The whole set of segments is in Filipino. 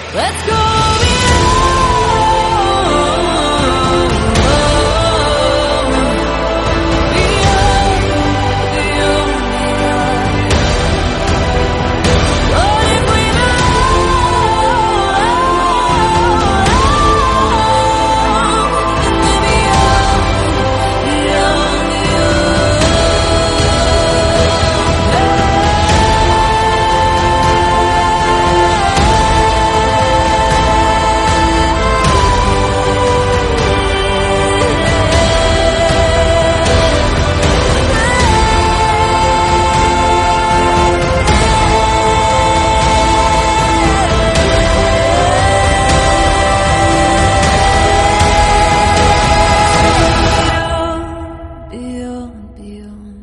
Let's go beyond, beyond.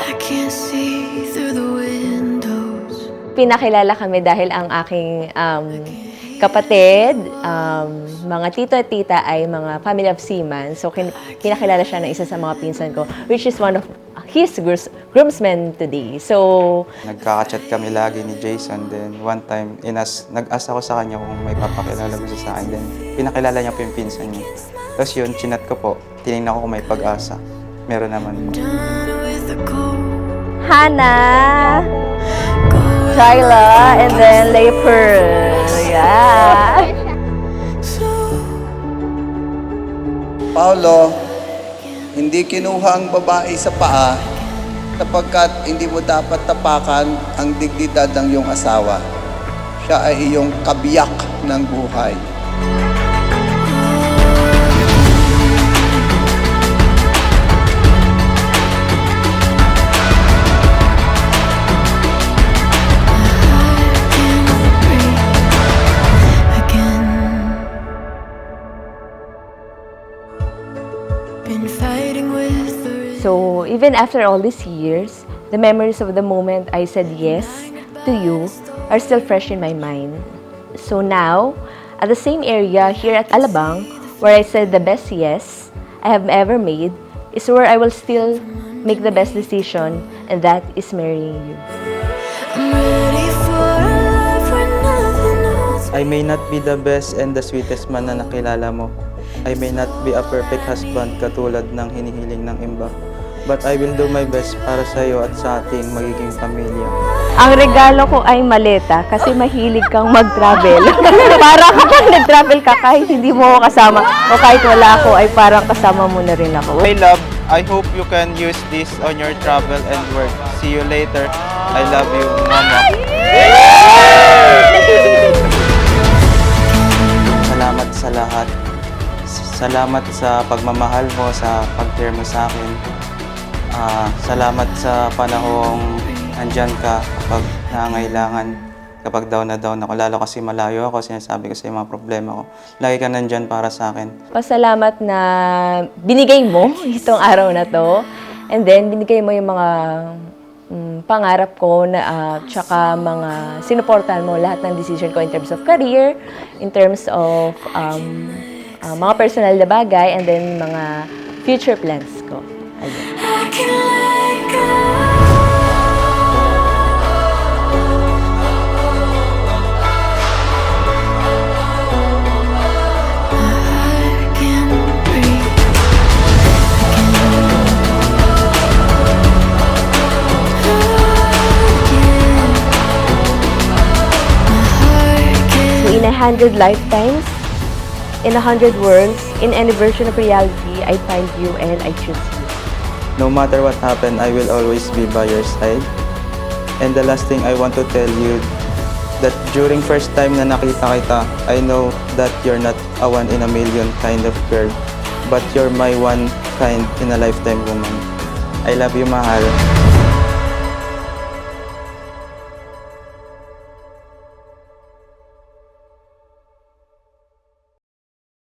I can't see through the windows. Pinakilala kami dahil ang aking kapatid, mga tito at tita ay mga family of seaman. So, pinakilala siya ng isa sa mga pinsan ko, which is one of his groomsmen today. So, Nagkaka-chat kami lagi ni Jason. Then, one time, nag-ask ako sa kanya kung may papakilala gusto sa akin. Then, pinakilala niya po yung pinsan niya. Tapos yun, chinat ko po. Tinignan ko kung may pag-asa. Meron naman po. Hannah, Shyla, and then Lay Pearl. Yeah. Paolo, hindi kinuha ang babae sa paa sapagkat hindi mo dapat tapakan ang dignidad ng iyong asawa. Siya ay iyong kabiyak ng buhay. So, even after all these years, the memories of the moment I said yes to you are still fresh in my mind. So now, at the same area here at Alabang, where I said the best yes I have ever made, is where I will still make the best decision, and that is marrying you. I may not be the best and the sweetest man na nakilala mo. I may not be a perfect husband katulad ng hinihiling ng iba. But I will do my best para sa iyo at sa ating magiging pamilya. Ang regalo ko ay maleta kasi mahilig kang mag-travel. Para kapag nag-travel ka, kahit hindi mo ako kasama o kahit wala ako, ay parang kasama mo na rin ako. My love, I hope you can use this on your travel and work. See you later. I love you, Mama. Salamat sa lahat. Salamat sa pagmamahal mo, sa pag-care mo sa akin. Salamat sa panahong andyan ka kapag nangangailangan, kapag down na down ako. Lalo kasi malayo ako, sinasabi ko sa mga problema ko. Lagi ka nandyan para sa akin. Pasalamat na binigay mo itong araw na to. And then, binigay mo yung mga pangarap ko na tsaka mga sinuportahan mo lahat ng decision ko in terms of career, in terms of mga personal na bagay, and then mga future plans ko. Ayun. In 100 lifetimes, in 100 worlds, in any version of reality, I find you and I choose you. No matter what happened, I will always be by your side. And the last thing I want to tell you, that during first time na nakita kita, I know that you're not a one in a million kind of girl, but you're my one kind in a lifetime woman. I love you, mahal.